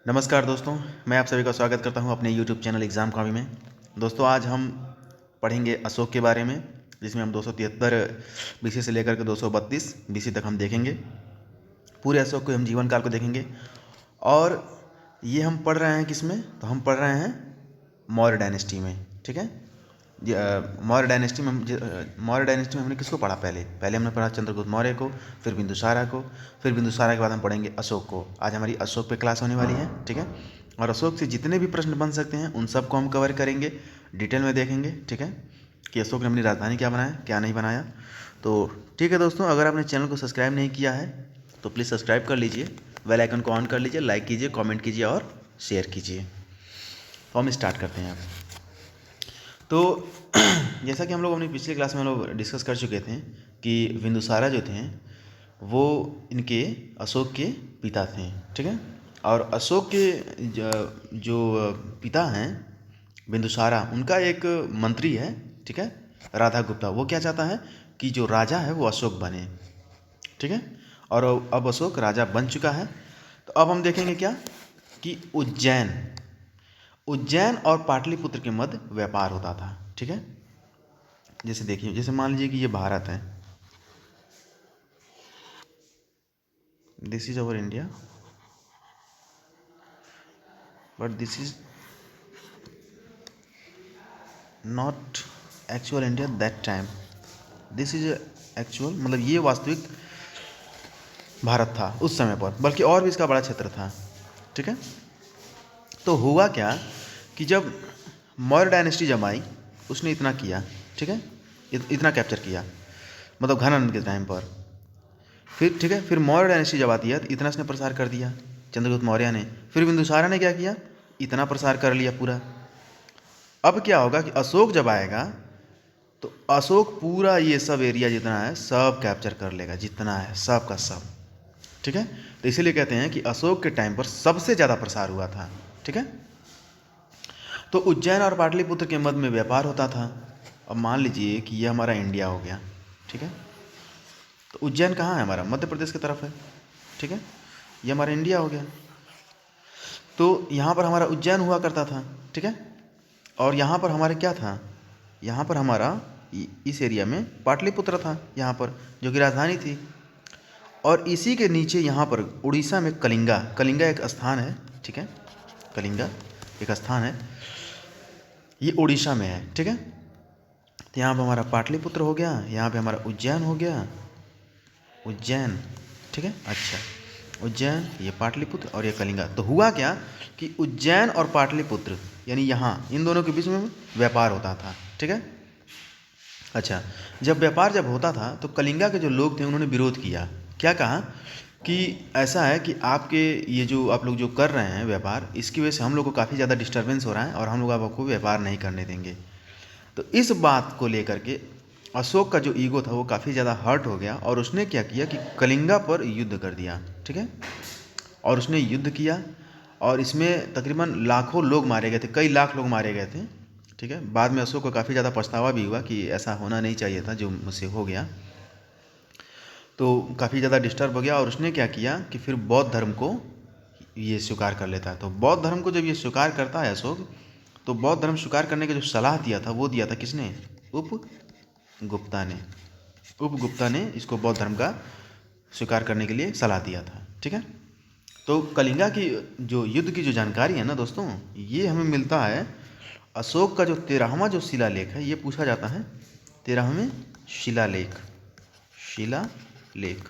नमस्कार दोस्तों, मैं आप सभी का स्वागत करता हूं अपने YouTube चैनल एग्ज़ाम कॉपी में। दोस्तों आज हम पढ़ेंगे अशोक के बारे में, जिसमें हम 273 BC से लेकर के 232 BC तक हम देखेंगे। पूरे अशोक को हम जीवन काल को देखेंगे। और ये हम पढ़ रहे हैं किसमें? तो हम पढ़ रहे हैं मौर्य डायनेस्टी में। ठीक है, मौर्य डायनेस्टी में हमने किसको पढ़ा? पहले हमने पढ़ा चंद्रगुप्त मौर्य को, फिर बिंदुसारा को, फिर बिंदुसारा के बाद हम पढ़ेंगे अशोक को। आज हमारी अशोक पे क्लास होने वाली है। ठीक है, और अशोक से जितने भी प्रश्न बन सकते हैं उन सबको हम कवर करेंगे, डिटेल में देखेंगे। ठीक है, कि अशोक ने अपनी राजधानी क्या बनाया, क्या नहीं बनाया। तो ठीक है दोस्तों, अगर आपने चैनल को सब्सक्राइब नहीं किया है तो प्लीज़ सब्सक्राइब कर लीजिए, बेल आइकन को ऑन कर लीजिए, लाइक कीजिए, कमेंट कीजिए और शेयर कीजिए। तो हम स्टार्ट करते हैं अब। तो जैसा कि हम लोग अपनी पिछली क्लास में हम लोग डिस्कस कर चुके थे कि बिंदुसारा जो थे वो इनके अशोक के पिता थे। ठीक है, और अशोक के जो पिता हैं बिंदुसारा, उनका एक मंत्री है। ठीक है, राधा गुप्ता। वो क्या चाहता है कि जो राजा है वो अशोक बने। ठीक है, और अब अशोक राजा बन चुका है। तो अब हम देखेंगे क्या कि उज्जैन और पाटलिपुत्र के मध्य व्यापार होता था। ठीक है, जैसे देखिए, जैसे मान लीजिए कि ये भारत है, this is our India, but this is not actual India that time. This is actual, मतलब ये वास्तविक भारत था उस समय पर, बल्कि और भी इसका बड़ा क्षेत्र था। ठीक है, तो हुआ क्या कि जब मौर्य डायनेस्टी जब आई उसने इतना किया। ठीक है, इतना कैप्चर किया, मतलब घनानंद के टाइम पर। फिर ठीक है, फिर मौर्य डायनेस्टी जब आती है तो इतना इसने प्रसार कर दिया चंद्रगुप्त मौर्य ने। फिर बिंदुसारा ने क्या किया, इतना प्रसार कर लिया पूरा। अब क्या होगा कि अशोक जब आएगा तो अशोक पूरा ये सब एरिया जितना है सब कैप्चर कर लेगा, जितना है सब का सब। ठीक है, तो इसीलिए कहते हैं कि अशोक के टाइम पर सबसे ज़्यादा प्रसार हुआ था। ठीक है, तो उज्जैन और पाटलिपुत्र के मध्य में व्यापार होता था। अब मान लीजिए कि ये हमारा इंडिया हो गया। ठीक है, तो उज्जैन कहाँ है? हमारा मध्य प्रदेश की तरफ है। ठीक है, ये हमारा इंडिया हो गया। तो यहाँ पर हमारा उज्जैन हुआ करता था। ठीक है, और यहाँ पर हमारे क्या था? यहाँ पर हमारा इस एरिया में पाटलिपुत्र था, यहाँ पर जो कि राजधानी थी। और इसी के नीचे यहाँ पर उड़ीसा में कलिंगा, कलिंगा एक स्थान है। ठीक है, कलिंगा एक स्थान है, ये उड़ीसा में है। ठीक है, तो यहाँ पर हमारा पाटलिपुत्र हो गया, यहाँ पे हमारा उज्जैन हो गया, उज्जैन। ठीक है, अच्छा, उज्जैन, ये पाटलिपुत्र और ये कलिंगा। तो हुआ क्या कि उज्जैन और पाटलिपुत्र यानी यहाँ इन दोनों के बीच में व्यापार होता था। ठीक है, अच्छा, जब व्यापार जब होता था तो कलिंगा के जो लोग थे उन्होंने विरोध किया। क्या कहा कि ऐसा है कि आपके ये जो आप लोग जो कर रहे हैं व्यापार, इसकी वजह से हम लोग को काफ़ी ज़्यादा डिस्टर्बेंस हो रहा है और हम लोग आपको व्यापार नहीं करने देंगे। तो इस बात को लेकर के अशोक का जो ईगो था वो काफ़ी ज़्यादा हर्ट हो गया और उसने क्या किया कि कलिंगा पर युद्ध कर दिया। ठीक है, और उसने युद्ध किया और इसमें तकरीबन लाखों लोग मारे गए थे, कई लाख लोग मारे गए थे। ठीक है, बाद में अशोक को काफ़ी ज़्यादा पछतावा भी हुआ कि ऐसा होना नहीं चाहिए था जो मुझसे हो गया। तो काफ़ी ज़्यादा डिस्टर्ब हो गया और उसने क्या किया कि फिर बौद्ध धर्म को ये स्वीकार कर लेता है। तो बौद्ध धर्म को जब ये स्वीकार करता है अशोक, तो बौद्ध धर्म स्वीकार करने की जो सलाह दिया था वो दिया था किसने? उपगुप्ता ने। उपगुप्ता ने इसको बौद्ध धर्म का स्वीकार करने के लिए सलाह दिया था। ठीक है, तो कलिंगा की जो युद्ध की जो जानकारी है ना दोस्तों, ये हमें मिलता है अशोक का जो 13वां जो शिलालेख है, ये पूछा जाता है 13वें शिलालेख। शिलालेख,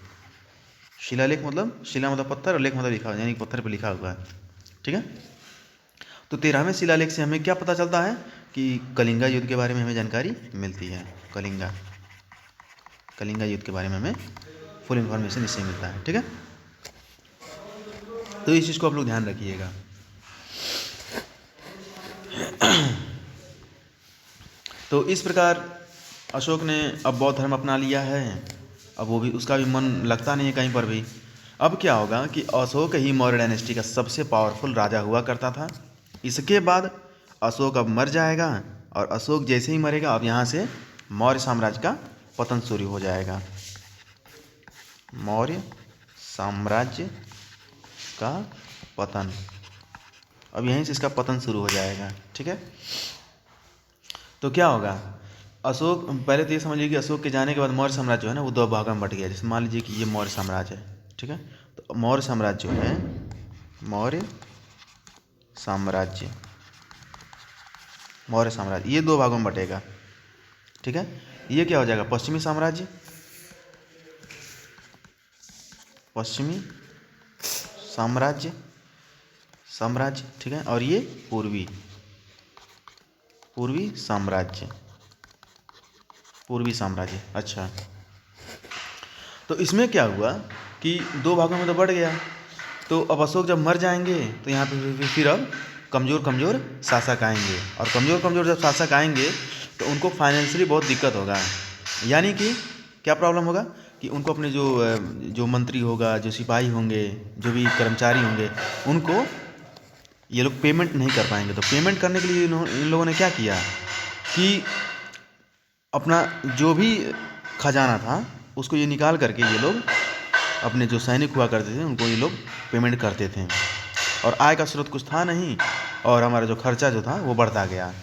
शिलालेख मतलब शिला मतलब पत्थर और लेख मतलब लिखा, यानी पत्थर पर लिखा हुआ है। ठीक है, तो 13वें शिलालेख से हमें क्या पता चलता है कि कलिंगा युद्ध के बारे में हमें जानकारी मिलती है। कलिंगा युद्ध के बारे में हमें फुल इन्फॉर्मेशन इससे मिलता है। ठीक है, तो इस चीज़ को आप लोग ध्यान रखिएगा। तो इस प्रकार अशोक ने अब बौद्ध धर्म अपना लिया है। अब वो भी, उसका भी मन लगता नहीं है कहीं पर भी। अब क्या होगा कि अशोक ही मौर्य डायनेस्टी का सबसे पावरफुल राजा हुआ करता था। इसके बाद अशोक अब मर जाएगा और अशोक जैसे ही मरेगा अब यहाँ से मौर्य साम्राज्य का पतन शुरू हो जाएगा। मौर्य साम्राज्य का पतन। अब यहीं से इसका पतन शुरू हो जाएगा। ठीक है, तो क्या होगा, अशोक, पहले तो ये समझ लीजिए कि अशोक के जाने के बाद मौर्य साम्राज्य जो है ना वो दो भागों में बट गया। जैसे मान लीजिए कि ये मौर्य साम्राज्य है, ठीक है, तो मौर्य साम्राज्य जो है, मौर्य साम्राज्य, मौर्य साम्राज्य ये दो भागों में बटेगा। ठीक है, ये क्या हो जाएगा, पश्चिमी साम्राज्य, पश्चिमी साम्राज्य, साम्राज्य, ठीक है, और ये पूर्वी, पूर्वी साम्राज्य, पूर्वी साम्राज्य। अच्छा, तो इसमें क्या हुआ कि दो भागों में तो बढ़ गया, तो अब अशोक जब मर जाएंगे तो यहाँ पे फिर अब कमज़ोर कमज़ोर शासक आएंगे, और कमज़ोर कमज़ोर जब शासक आएंगे तो उनको फाइनेंशियली बहुत दिक्कत होगा। यानी कि क्या प्रॉब्लम होगा कि उनको अपने जो मंत्री होगा, जो सिपाही होंगे, जो भी कर्मचारी होंगे, उनको ये लोग पेमेंट नहीं कर पाएंगे। तो पेमेंट करने के लिए इन लोगों ने क्या किया कि अपना जो भी खजाना था उसको ये निकाल करके ये लोग अपने जो सैनिक हुआ करते थे उनको ये लोग पेमेंट करते थे, और आय का स्रोत कुछ था नहीं, और हमारा जो खर्चा जो था वो बढ़ता गया।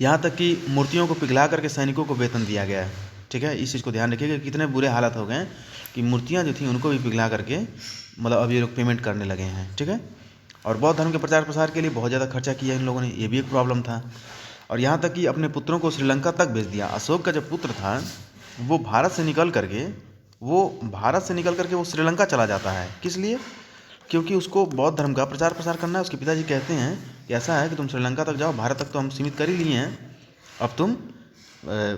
यहाँ तक कि मूर्तियों को पिघला करके सैनिकों को वेतन दिया गया। ठीक है, इस चीज़ को ध्यान रखिएगा, कितने बुरे हालत हो गए कि मूर्तियाँ जो थी उनको भी पिघला करके मतलब अब ये लोग पेमेंट करने लगे हैं। ठीक है, और बौद्ध धर्म के प्रचार प्रसार के लिए बहुत ज़्यादा खर्चा किया इन लोगों ने, ये भी एक प्रॉब्लम था। और यहाँ तक कि अपने पुत्रों को श्रीलंका तक भेज दिया। अशोक का जो पुत्र था वो भारत से निकल करके वो श्रीलंका चला जाता है। किस लिए? क्योंकि उसको बौद्ध धर्म का प्रचार प्रसार करना है। उसके पिताजी कहते हैं कि ऐसा है कि तुम श्रीलंका तक जाओ, भारत तक तो हम सीमित कर ही लिए हैं, अब तुम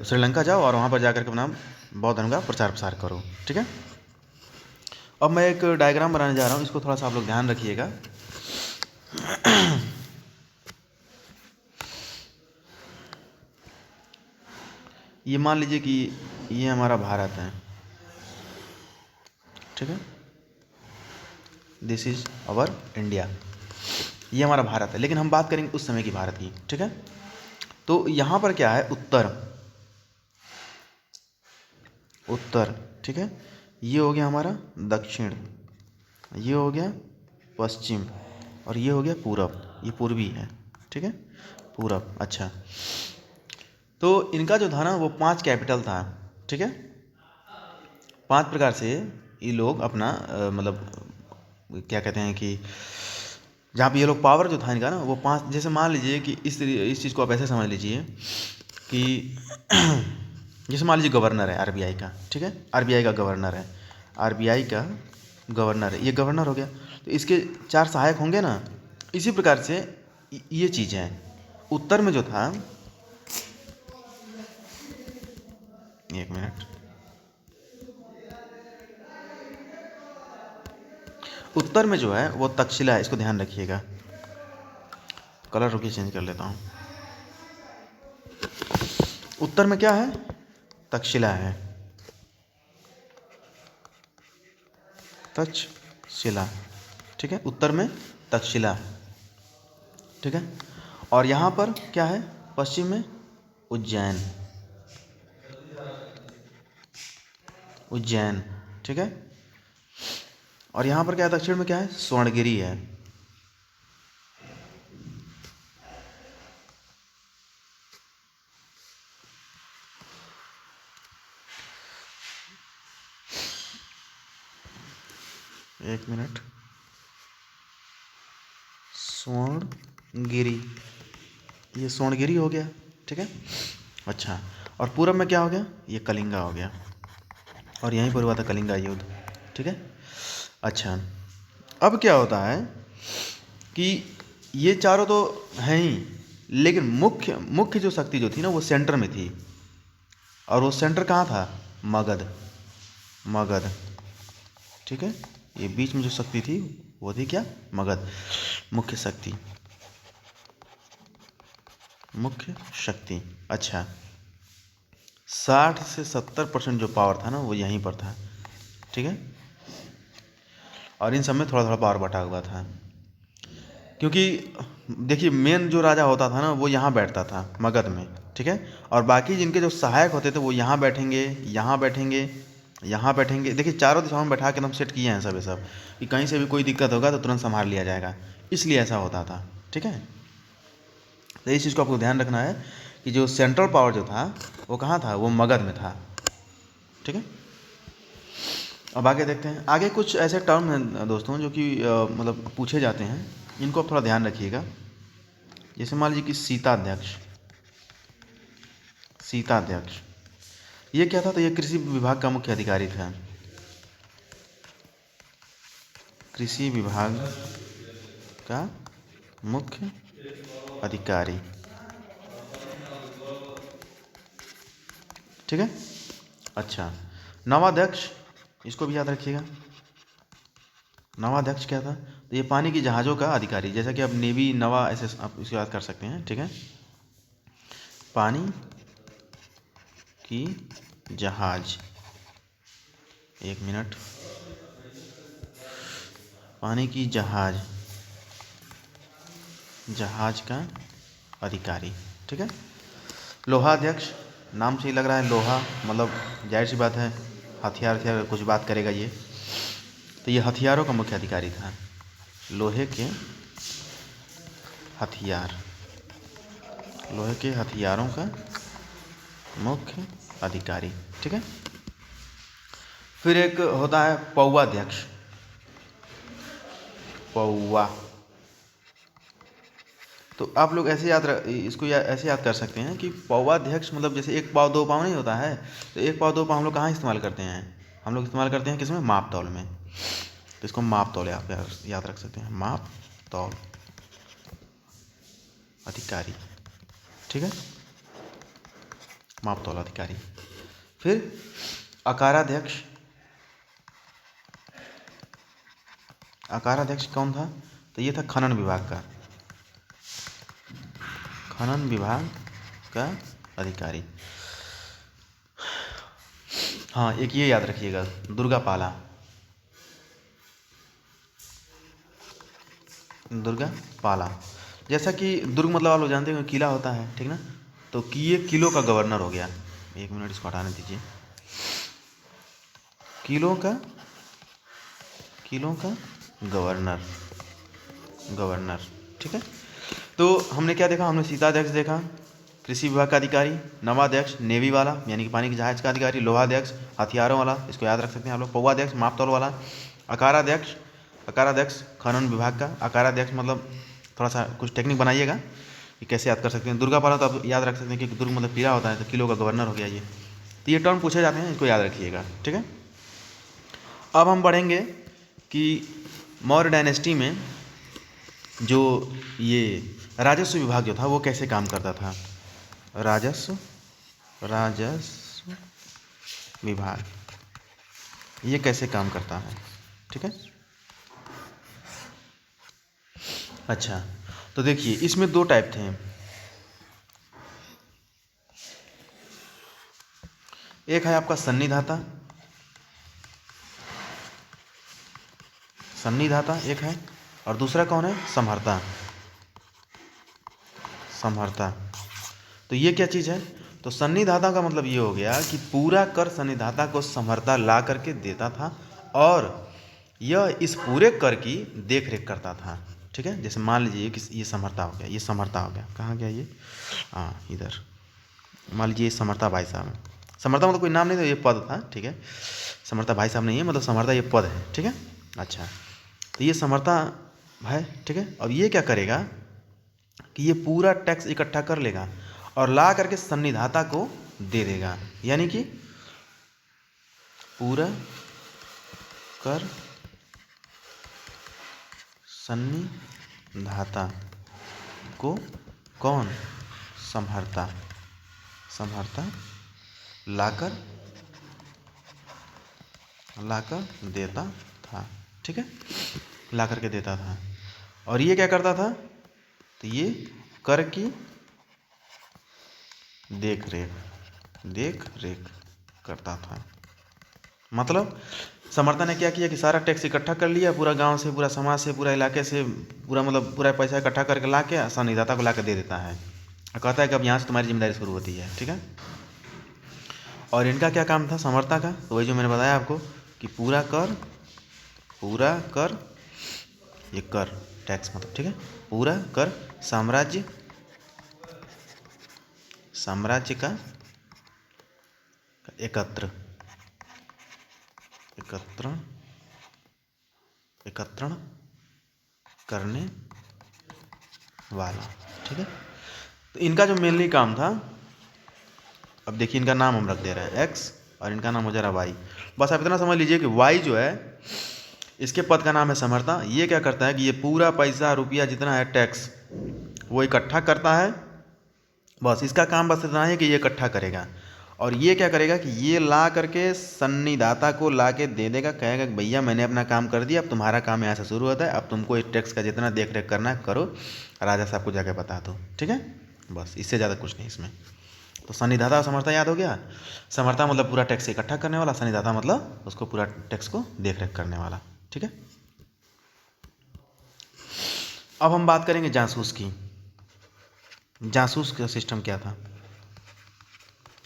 श्रीलंका जाओ और वहाँ पर जा कर के अपना बौद्ध धर्म का प्रचार प्रसार करो। ठीक है, अब मैं एक डायग्राम बनाने जा रहा हूँ, इसको थोड़ा सा आप लोग ध्यान रखिएगा। ये मान लीजिए कि ये हमारा भारत है। ठीक है, दिस इज अवर इंडिया, ये हमारा भारत है, लेकिन हम बात करेंगे उस समय की भारत की। ठीक है, तो यहाँ पर क्या है, उत्तर, उत्तर, ठीक है, ये हो गया हमारा दक्षिण, ये हो गया पश्चिम, और ये हो गया पूरब, ये पूर्वी है। ठीक है, पूरब। अच्छा, तो इनका जो था ना वो 5 कैपिटल था। ठीक है, 5 प्रकार से ये लोग अपना मतलब क्या कहते हैं कि जहाँ पे ये लोग पावर जो था इनका ना वो 5, जैसे मान लीजिए कि इस चीज़ को आप ऐसे समझ लीजिए कि जैसे मान लीजिए गवर्नर है आरबीआई का। ठीक है, आरबीआई का गवर्नर है, आरबीआई का गवर्नर है, ये गवर्नर हो गया, तो इसके 4 सहायक होंगे ना। इसी प्रकार से ये चीज़ है। उत्तर में जो था, एक मिनट, उत्तर में जो है वो तक्षशिला है, इसको ध्यान रखिएगा। कलर रुकिए चेंज कर लेता हूँ। उत्तर में क्या है, तक्षशिला है, तक्षशिला। ठीक है, उत्तर में तक्षशिला। ठीक है, और यहाँ पर क्या है, पश्चिम में उज्जैन, उज्जैन। ठीक है, और यहाँ पर क्या है, दक्षिण में क्या है, स्वर्णगिरी है। एक मिनट, स्वर्णगिरी, ये स्वर्णगिरी हो गया। ठीक है, अच्छा, और पूरब में क्या हो गया, ये कलिंगा हो गया, और यहीं पर हुआ था कलिंगा युद्ध। ठीक है, अच्छा, अब क्या होता है कि ये चारों तो हैं ही, लेकिन मुख्य मुख्य जो शक्ति जो थी ना वो सेंटर में थी, और वो सेंटर कहाँ था, मगध, मगध। ठीक है, ये बीच में जो शक्ति थी वो थी क्या, मगध, मुख्य शक्ति, मुख्य शक्ति। अच्छा, 60 से 70% जो पावर था ना वो यहीं पर था। ठीक है, और इन सब में थोड़ा थोड़ा पावर बटा हुआ था, क्योंकि देखिए मेन जो राजा होता था ना वो यहाँ बैठता था मगध में। ठीक है, और बाकी जिनके जो सहायक होते थे वो यहाँ बैठेंगे, यहाँ बैठेंगे, यहाँ बैठेंगे, देखिए चारों दिशाओं में बैठा के एकदम सेट किए हैं सब ये सब, कि कहीं से भी कोई दिक्कत होगा तो तुरंत संभाल लिया जाएगा, इसलिए ऐसा होता था। ठीक है, तो इस चीज़ को आपको ध्यान रखना है कि जो सेंट्रल पावर जो था वो कहाँ था, वो मगध में था। ठीक है, अब आगे देखते हैं। आगे कुछ ऐसे टर्म हैं दोस्तों जो कि मतलब पूछे जाते हैं, इनको आप थोड़ा ध्यान रखिएगा। जैसे मान लीजिए कि सीताध्यक्ष, सीताध्यक्ष ये क्या था, तो ये कृषि विभाग का मुख्य अधिकारी था। कृषि विभाग का मुख्य अधिकारी। ठीक है, अच्छा नवाध्यक्ष, इसको भी याद रखिएगा। नवाध्यक्ष क्या था, तो ये पानी की जहाज़ों का अधिकारी, जैसा कि आप नेवी नवा ऐसे आप इसको याद कर सकते हैं। ठीक है, पानी की जहाज, एक मिनट, पानी की जहाज, जहाज का अधिकारी। ठीक है, लोहाध्यक्ष, नाम से ही लग रहा है लोहा, मतलब जाहिर सी बात है हथियार हथियार कुछ बात करेगा ये, तो ये हथियारों का मुख्य अधिकारी था, लोहे के हथियार, लोहे के हथियारों का मुख्य अधिकारी। ठीक है, फिर एक होता है पौवाध्यक्ष, पौवा, तो आप लोग ऐसे इसको ऐसे याद कर सकते हैं कि पौवाध्यक्ष मतलब जैसे एक पाव दो पाव नहीं होता है, तो एक पाव दो पाव हम लोग कहाँ इस्तेमाल करते हैं, हम लोग इस्तेमाल करते हैं किसमें, माप तौल में, तो इसको माप तौल आप याद रख सकते हैं, माप तौल अधिकारी। ठीक है, माप तौल अधिकारी। फिर अकाराध्यक्ष, अकाराध्यक्ष कौन था, तो ये था खनन विभाग का, खनन विभाग का अधिकारी। हाँ, एक ये याद रखिएगा, दुर्गापाला, दुर्गापाला, जैसा कि दुर्ग मतलब आप लोग जानते हैं किला होता है, ठीक ना, तो कि ये किलो का गवर्नर हो गया। एक मिनट इसको हटाने दीजिए, किलो का गवर्नर, गवर्नर। ठीक है, तो हमने क्या देखा, हमने सीताध्यक्ष देखा, कृषि विभाग का अधिकारी, नवाध्यक्ष नेवी वाला यानी कि पानी की जहाज का अधिकारी, लोहाध्यक्ष हथियारों वाला, इसको याद रख सकते हैं आप लोग, पौवाध्यक्ष माप तौल वाला, अकाराध्यक्ष, अकाराध्यक्ष खनन विभाग का, अकाराध्यक्ष मतलब थोड़ा सा कुछ टेक्निक बनाइएगा कि कैसे याद कर सकते हैं। दुर्गापाला तो आप याद रख सकते हैं कि दुर्ग मतलब पीरा होता है, तो किलो का गवर्नर हो गया ये, तो ये टर्म पूछे जाते हैं, इसको याद रखिएगा। ठीक है, अब हम बढ़ेंगे कि मौर्य डायनेस्टी में जो ये राजस्व विभाग जो था वो कैसे काम करता था, राजस्व विभाग ये कैसे काम करता है। ठीक है, अच्छा तो देखिए इसमें दो टाइप थे, एक है आपका सन्निधाता, सन्निधाता एक है, और दूसरा कौन है, समहर्ता, समहर्ता। तो ये क्या चीज़ है, तो सन्निधाता का मतलब ये हो गया कि पूरा कर सन्निधाता को समहर्ता ला करके देता था, और यह इस पूरे कर की देख रेख करता था। ठीक है, जैसे मान लीजिए कि ये समहर्ता हो गया, ये समहर्ता हो गया, कहाँ गया ये, हाँ इधर, मान लीजिए समहर्ता भाई साहब है, समहर्ता मतलब कोई नाम नहीं था, ये पद था। ठीक है, समहर्ता भाई साहब नहीं है, मतलब समहर्ता ये पद है। ठीक है, अच्छा तो ये समहर्ता है। ठीक है, अब ये क्या करेगा कि ये पूरा टैक्स इकट्ठा कर लेगा और ला करके सन्निधाता को दे देगा, यानी कि पूरा कर सन्निधाता को कौन, समहर्ता, समहर्ता लाकर देता था। ठीक है, ला करके देता था, और ये क्या करता था, तो ये कर की देख रेख करता था। मतलब समर्था ने क्या किया कि सारा टैक्स इकट्ठा कर लिया, पूरा गांव से, पूरा समाज से, पूरा इलाके से, पूरा मतलब पूरा पैसा इकट्ठा करके ला के सन्निधाता को ला कर दे देता है, और कहता है कि अब यहाँ से तुम्हारी जिम्मेदारी शुरू होती है। ठीक है, और इनका क्या काम था समर्था का, तो वही जो मैंने बताया आपको कि पूरा कर ये कर टैक्स मतलब, ठीक है, पूरा कर साम्राज्य का एकत्रण करने वाला, ठीक है। तो इनका जो मेनली काम था, अब देखिए इनका नाम हम रख दे रहे हैं एक्स और इनका नाम हो जा रहा है वाई। बस आप इतना समझ लीजिए कि वाई जो है इसके पद का नाम है समर्था। ये क्या करता है कि ये पूरा पैसा रुपया जितना है टैक्स वो इकट्ठा करता है। बस इसका काम बस इतना है कि ये इकट्ठा करेगा और ये क्या करेगा कि ये ला करके सन्निदाता को ला के दे देगा, कहेगा कि भैया मैंने अपना काम कर दिया, अब तुम्हारा काम यहाँ से शुरू होता है, अब तुमको इस टैक्स का जितना देख रेख करना है करो, राजा साहब को जाके बता दो, ठीक है। बस इससे ज़्यादा कुछ नहीं इसमें। तो सन्निधाता और समर्था याद हो गया। समर्था मतलब पूरा टैक्स इकट्ठा करने वाला, सन्निधाता मतलब उसको पूरा टैक्स को देख रेख करने वाला, ठीक है। अब हम बात करेंगे जासूस की। जासूस का सिस्टम क्या था।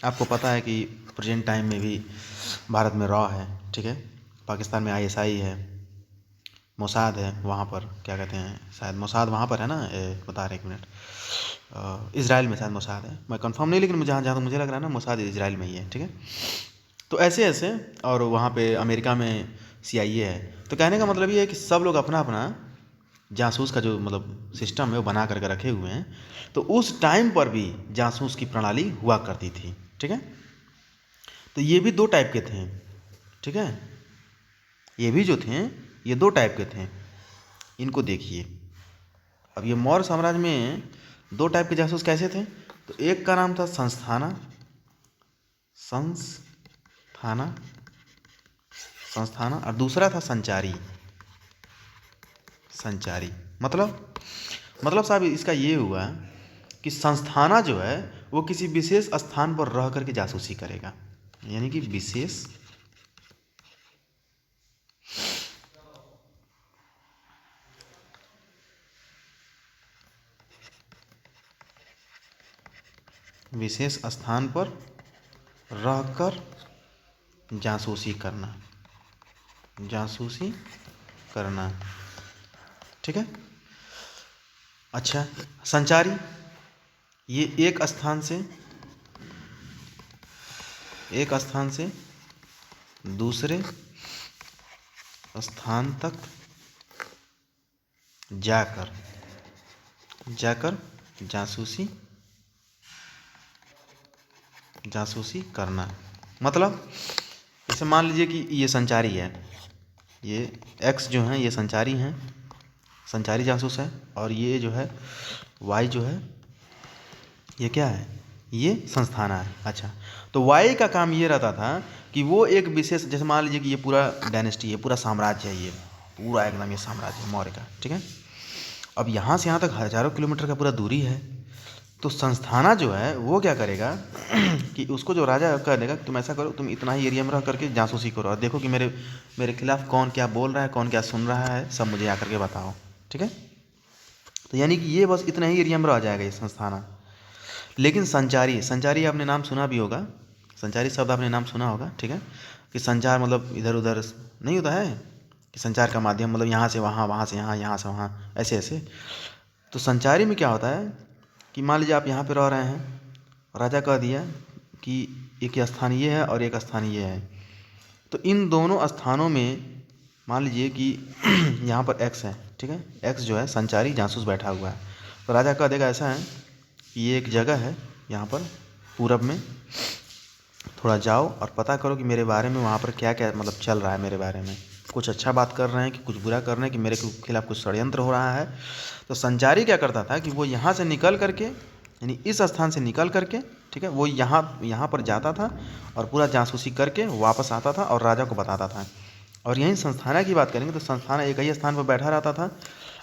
आपको पता है कि प्रेजेंट टाइम में भी भारत में रॉ है, ठीक है, पाकिस्तान में आईएसआई है, मोसाद है, वहाँ पर क्या कहते हैं, शायद मोसाद वहाँ पर है ना, बता रहे एक मिनट, इजराइल में शायद मोसाद है, मैं कंफर्म नहीं, लेकिन मुझे जहाँ जहाँ मुझे लग रहा है ना मोसाद इजराइल में ही है, ठीक है। तो ऐसे ऐसे और वहाँ पे अमेरिका में CIA है। तो कहने का मतलब ये है कि सब लोग अपना अपना जासूस का जो मतलब सिस्टम है वो बना करके रखे हुए हैं। तो उस टाइम पर भी जासूस की प्रणाली हुआ करती थी, ठीक है। तो ये भी दो टाइप के थे, ठीक है, ये भी जो थे ये दो टाइप के थे। इनको देखिए, अब ये मौर्य साम्राज्य में दो टाइप के जासूस कैसे थे। तो एक का नाम था संस्थाना और दूसरा था संचारी। मतलब साहब इसका ये हुआ कि संस्थाना जो है वो किसी विशेष स्थान पर रह करके जासूसी करेगा, यानी कि विशेष स्थान पर रहकर जासूसी करना, ठीक है। अच्छा, संचारी ये एक स्थान से दूसरे स्थान तक जाकर जासूसी करना। मतलब जैसे मान लीजिए कि ये संचारी है, ये एक्स जो है ये संचारी हैं, संचारी जासूस है, और ये जो है वाई जो है ये क्या है, ये संस्थाना है। अच्छा, तो वाई का काम ये रहता था कि वो एक विशेष, जैसे मान लीजिए कि ये पूरा डायनेस्टी है, पूरा साम्राज्य है, ये पूरा एकदम ये साम्राज्य है मौर्य का, ठीक है। अब यहाँ से यहाँ तक हज़ारों किलोमीटर का पूरा दूरी है। तो संस्थाना जो है वो क्या करेगा कि उसको जो राजा कह देगा तुम ऐसा करो, तुम इतना ही एरिया में रह करके जासूसी करो और देखो कि मेरे खिलाफ कौन क्या बोल रहा है, कौन क्या सुन रहा है, सब मुझे आकर के बताओ, ठीक है। तो यानी कि ये बस इतना ही एरिया में रह जाएगा ये संस्थाना। लेकिन संचारी आपने नाम सुना भी होगा, संचारी शब्द आपने नाम सुना होगा, ठीक है, कि संचार मतलब इधर उधर नहीं होता है कि संचार का माध्यम मतलब यहाँ से वहाँ, वहाँ से यहाँ, यहाँ से वहाँ, ऐसे ऐसे। तो संचारी में क्या होता है कि मान लीजिए आप यहाँ पे रह रहे हैं, राजा कह दिया कि एक स्थान ये है और एक स्थान ये है, तो इन दोनों स्थानों में मान लीजिए कि यहाँ पर एक्स है, ठीक है, एक्स जो है संचारी जासूस बैठा हुआ है। तो राजा कह देगा ऐसा है कि ये एक जगह है यहाँ पर पूरब में, थोड़ा जाओ और पता करो कि मेरे बारे में वहाँ पर क्या क्या मतलब चल रहा है, मेरे बारे में कुछ अच्छा बात कर रहे हैं कि कुछ बुरा कर रहे हैं, कि मेरे खिलाफ कुछ षड्यंत्र हो रहा है। तो संचारी क्या करता था कि वो यहाँ से निकल करके, यानी इस स्थान से निकल करके, ठीक है, वो यहाँ पर जाता था और पूरा जासूसी करके वापस आता था और राजा को बताता था। और यहीं संस्थाना की बात करेंगे तो संस्थाना एक ही स्थान पर बैठा रहता था।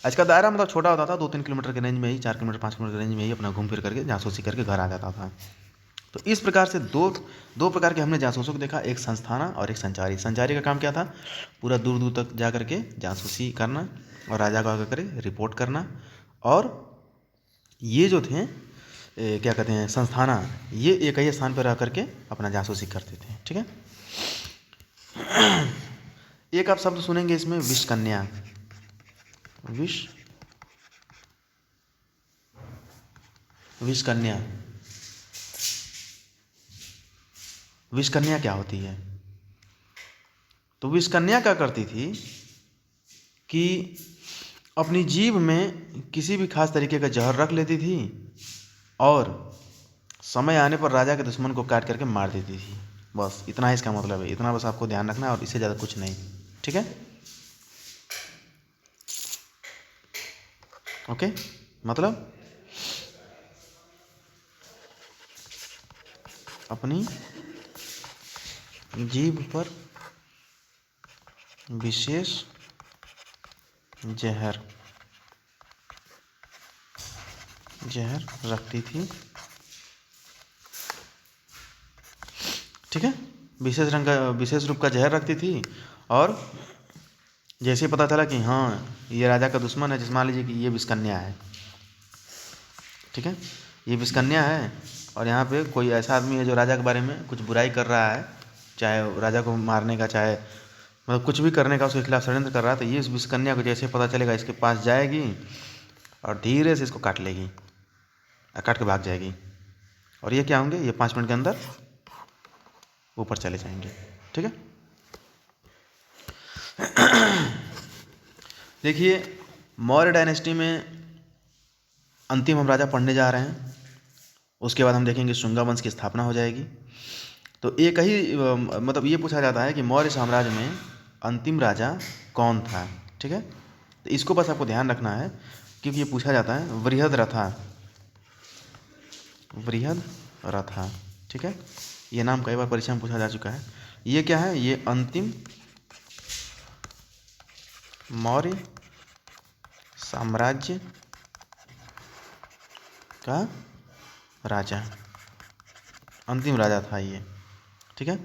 इसका दायरा मतलब छोटा होता था, 2-3 किलोमीटर के रेंज में ही, 4 किलोमीटर 5 किलोमीटर के रेंज में ही अपना घूम फिर करके जासूसी करके घर आ जाता था। तो इस प्रकार से दो प्रकार के हमने जासूसों को देखा, एक संस्थाना और एक संचारी। संचारी का काम क्या था, पूरा दूर दूर तक जा करके जासूसी करना और राजा को आकर करे रिपोर्ट करना। और ये जो थे क्या कहते हैं संस्थाना, ये एक ही स्थान पर रह करके अपना जासूसी करते थे। ठीक है। एक आप शब्द सुनेंगे इसमें, विषकन्या। विषकन्या। विषकन्या क्या होती है? तो विषकन्या क्या करती थी कि अपनी जीभ में किसी भी खास तरीके का जहर रख लेती थी और समय आने पर राजा के दुश्मन को काट करके मार देती थी। बस इतना ही इसका मतलब है, इतना बस आपको ध्यान रखना है और इससे ज़्यादा कुछ नहीं। ठीक है। ओके, मतलब अपनी जीभ पर विशेष जहर रखती थी। ठीक है। विशेष रूप का जहर रखती थी और जैसे पता चला कि हाँ ये राजा का दुश्मन है, जैसे मान लीजिए कि ये विषकन्या है। ठीक है, ये विषकन्या है और यहाँ पे कोई ऐसा आदमी है जो राजा के बारे में कुछ बुराई कर रहा है, चाहे राजा को मारने का, चाहे मतलब कुछ भी करने का उसके खिलाफ षड्यंत्र कर रहा है। तो ये इस विषकन्या को जैसे पता चलेगा, इसके पास जाएगी और धीरे से इसको काट लेगी, काट के भाग जाएगी। और ये क्या होंगे, ये 5 मिनट के अंदर ऊपर चले जाएंगे। ठीक है। देखिए, मौर्य डायनेस्टी में अंतिम हम राजा पढ़ने जा रहे हैं। उसके बाद हम देखेंगे शुंगा वंश की स्थापना हो जाएगी। तो एक ही मतलब ये पूछा जाता है कि मौर्य साम्राज्य में अंतिम राजा कौन था। ठीक है। तो इसको बस आपको ध्यान रखना है क्योंकि ये पूछा जाता है। बृहद्रथा। ठीक है, ये नाम कई बार परीक्षा में पूछा जा चुका है। ये क्या है, ये अंतिम मौर्य साम्राज्य का राजा, अंतिम राजा था ये। ठीक है।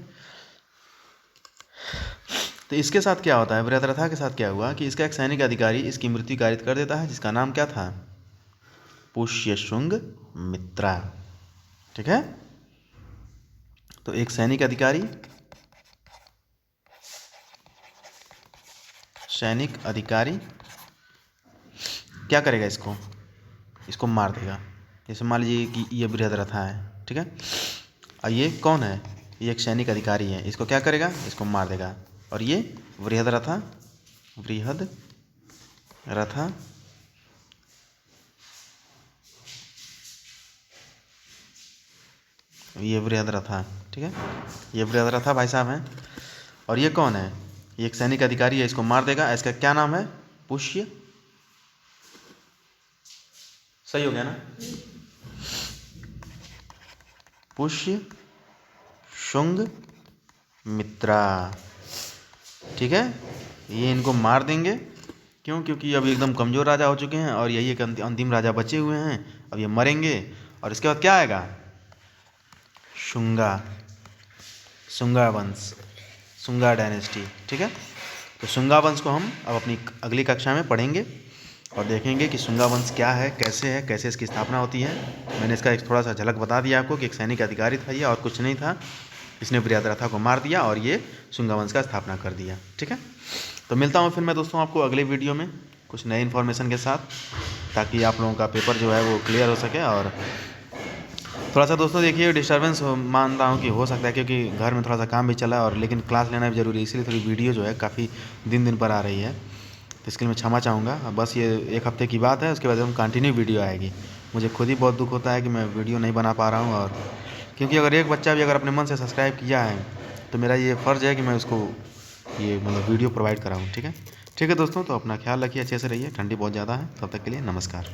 तो इसके साथ क्या होता है, बृहद्रथा के साथ क्या हुआ कि इसका एक सैनिक अधिकारी इसकी मृत्यु कारित कर देता है, जिसका नाम क्या था, पुष्यशुंग मित्रा। ठीक है। तो एक सैनिक अधिकारी क्या करेगा, इसको मार देगा। जैसे मान लीजिए कि ये बृहद्रथा है। ठीक है। और ये कौन है, ये एक सैनिक अधिकारी है। इसको क्या करेगा, इसको मार देगा। और ये बृहद्रथा ये बृहद्रथा। ठीक है, ये बृहद्रथा भाई साहब हैं। और ये कौन है, ये एक सैनिक अधिकारी है, इसको मार देगा। इसका क्या नाम है, पुष्य, सही हो गया ना, पुष्य शुंग मित्रा। ठीक है, ये इनको मार देंगे। क्यों, क्योंकि अब एकदम कमज़ोर राजा हो चुके हैं और यही एक अंतिम राजा बचे हुए हैं। अब ये मरेंगे और इसके बाद क्या आएगा, शुंगा वंश, शुंगा डायनेस्टी। ठीक है। तो शुंगा वंश को हम अब अपनी अगली कक्षा में पढ़ेंगे और देखेंगे कि शुंगा वंश क्या है, कैसे इसकी स्थापना होती है। मैंने इसका एक थोड़ा सा झलक बता दिया आपको कि एक सैनिक अधिकारी था ये और कुछ नहीं था। इसने बृहद्रथा को मार दिया और ये शुंगा वंश का स्थापना कर दिया। ठीक है। तो मिलता हूँ फिर मैं दोस्तों आपको अगले वीडियो में कुछ नए इन्फॉर्मेशन के साथ, ताकि आप लोगों का पेपर जो है वो क्लियर हो सके। और थोड़ा सा दोस्तों देखिए डिस्टर्बेंस मान रहा हूँ कि हो सकता है, क्योंकि घर में थोड़ा सा काम भी चला है और लेकिन क्लास लेना भी ज़रूरी है, इसलिए थोड़ी वीडियो जो है काफ़ी दिन पर आ रही है। तो इसके लिए मैं क्षमा चाहूँगा। बस ये 1 हफ्ते की बात है, उसके बाद हम कंटिन्यू वीडियो आएगी। मुझे खुद ही बहुत दुख होता है कि मैं वीडियो नहीं बना पा रहा हूँ, और क्योंकि अगर एक बच्चा भी अगर अपने मन से सब्सक्राइब किया है तो मेरा ये फ़र्ज़ है कि मैं उसको ये मतलब वीडियो प्रोवाइड कराऊँ। ठीक है दोस्तों, तो अपना ख्याल रखिए, अच्छे से रहिए। ठंडी बहुत ज़्यादा है, तब तक के लिए नमस्कार।